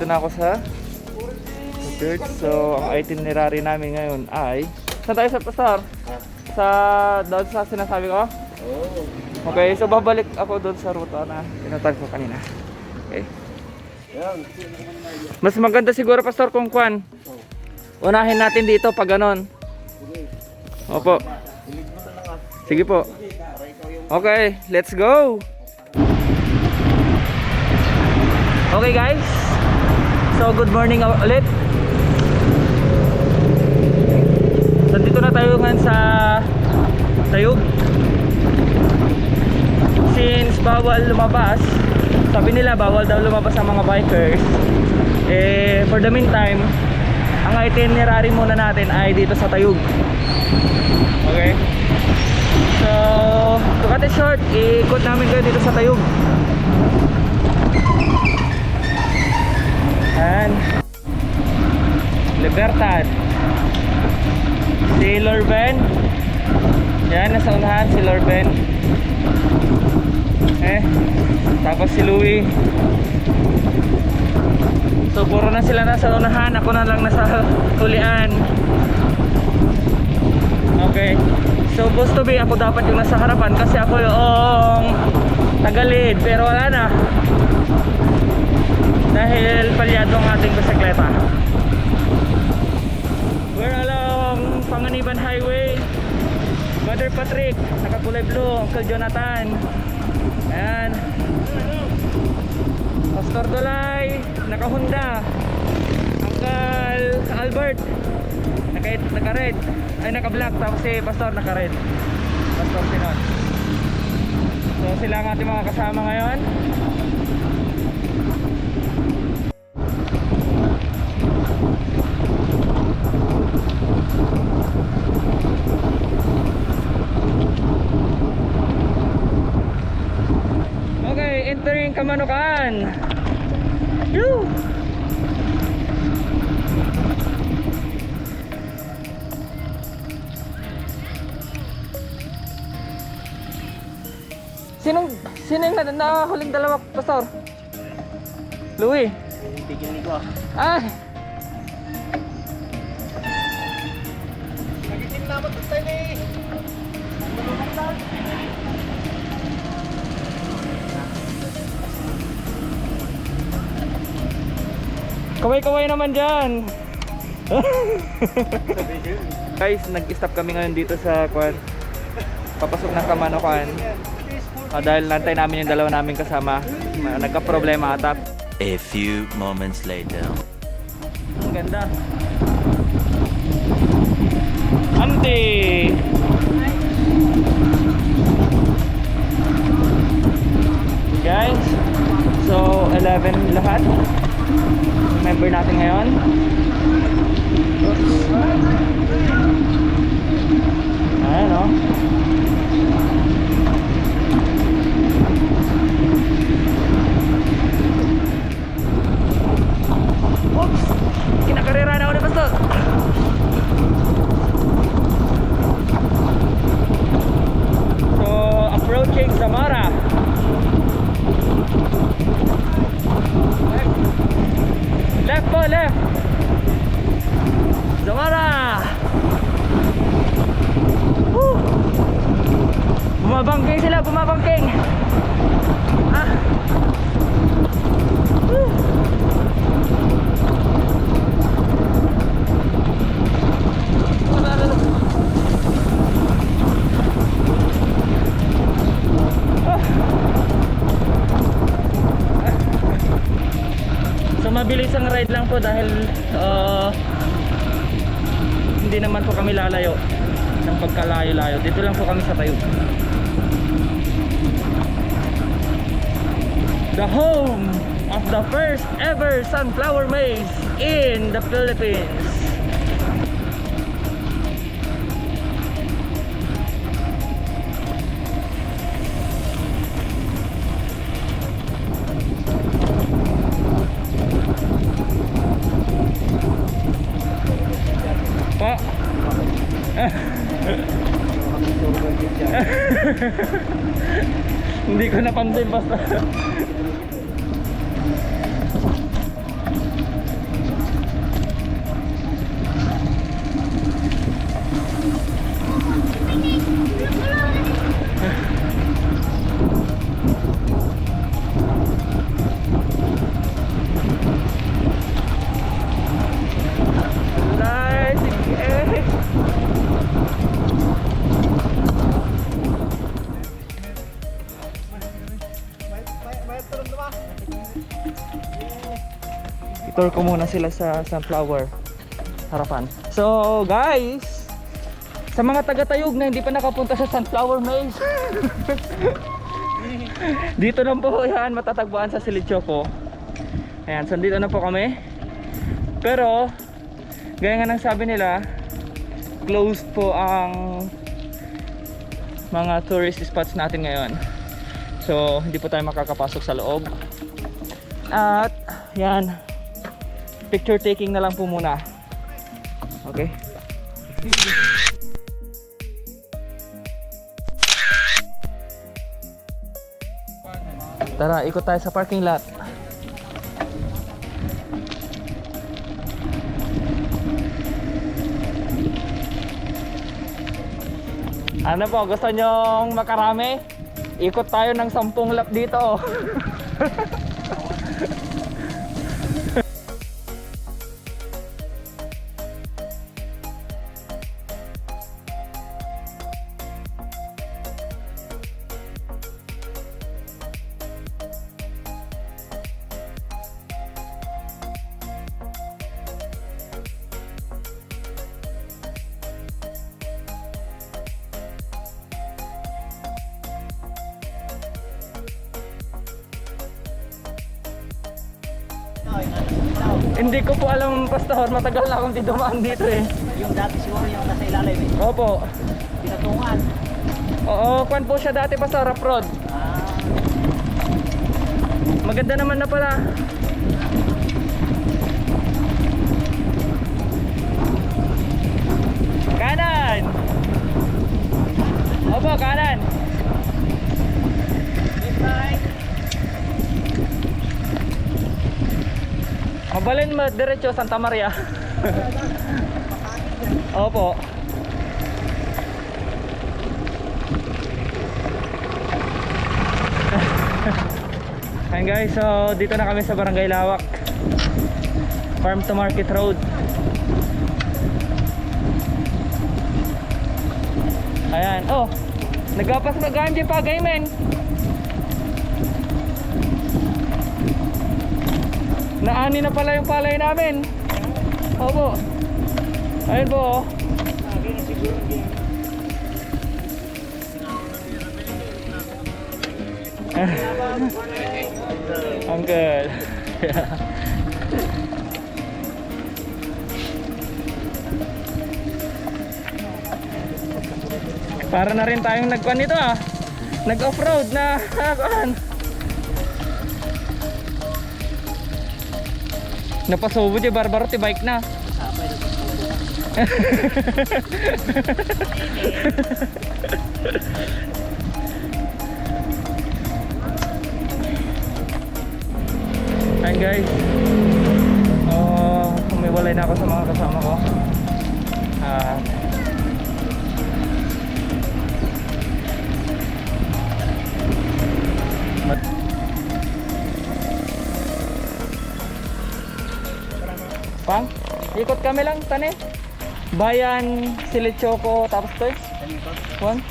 na ako sa church. So, ang itinerary namin ngayon ay... Saan tayo sa pastor? Sa doon sa sinasabi ko? Okay, so babalik ako doon sa ruta na tinatag ko kanina. Okay. Mas maganda siguro pastor kung kwan. Unahin natin dito pag ganon. Opo. Sige po. Okay, let's go. Okay guys. So good morning ulit. Nandito na tayo ngayon sa Tayug. Since bawal lumabas, sabi nila bawal daw lumabas ang mga bikers. For the meantime, ang itinerary muna natin ay dito sa Tayug. Okay. So, to cut it short, ikot namin kayo dito sa Tayug. And Libertad. Si Lorben. Yan, nasa unahan si Lorben. Tapos si Louie. So puro na sila nasa unahan. Ako na lang nasa tulian. Okay. So supposed to be ako dapat yung nasa harapan kasi ako yung tagalid. Pero wala na. Dahil palyado ang ating bisikleta. We're along Panganiban Highway. Mother Patrick, nakakulay blue. Uncle Jonathan. Ayan. Pastor Dolay, naka-Honda. Uncle Albert, naka-red. Ay, naka-black. Tapos si Pastor naka-red. Pastor Sinon. So sila ang ating mga kasama ngayon. Entering Kamanukan. Yoo! Sino yung nahuling dalawa, Pastor? Louie? Bigyan ko. Ah! Nagitin naman ito tayo eh. Kaway-kaway naman dyan. Guys, nag-stop kami ngayon dito sa kwan. Papasok ng Kamanukan. Dahil nantay namin yung dalawa namin kasama. Nagka-problema ata. A few moments later. Ang ganda. Ante! Guys, so 11 lahat. Member natin ngayon. Ayan o. Oops! Kinakarera na ako ni Pastor. So, approaching Zamora. Left po, left. Zamora. Woo! Bumabangking sila, bumabangking. Ah. Woo! So mabilis ang ride lang po dahil hindi naman po kami lalayo ng pagkalayo-layo. Dito lang po kami sa Tayug. The home of the first ever sunflower maze in the Philippines. Pa. Hindi ko napansin basta. Tour ko muna sila sa sunflower harapan. So guys, sa mga taga-Tayug na hindi pa nakapunta sa sunflower maze, dito lang po yan matatagpuan sa Silichoco. Ayan, so dito na po kami. Pero gaya nga ng sabi nila, closed po ang mga tourist spots natin ngayon. So hindi po tayo makakapasok sa loob. At yan, picture taking na lang po muna. Okay. Tara, ikot tayo sa parking lot. Ano po, gusto nyong makarami? Ikot tayo ng 10 lap dito. Hindi ko po alam, Pastor, matagal na akong dumaan dito eh. Yung dati siguro yung nasa ilalim eh. Opo. Pinatungan. Oo, kwan po siya dati pa sa rough road. Maganda naman na pala. Kanan! Opo, kanan! Mabalin mo diretso Santa Maria. Opo. Ayan guys, so dito na kami sa Barangay Lawak, Farm to Market Road. Ayan, oh, nagkapas na ganji pa men. Naani na pala yung palay namin. Opo. Ayun po oh. Uncle. Para na rin tayong nagkuhan nito ah. Nag-off-road na napasubo di barbaro ti bike na. Ayan guys, umiwalay na ako sa mga kasama ko. Pang, ikot kami lang, tani. Bayan, Silichoco, tapos to. One.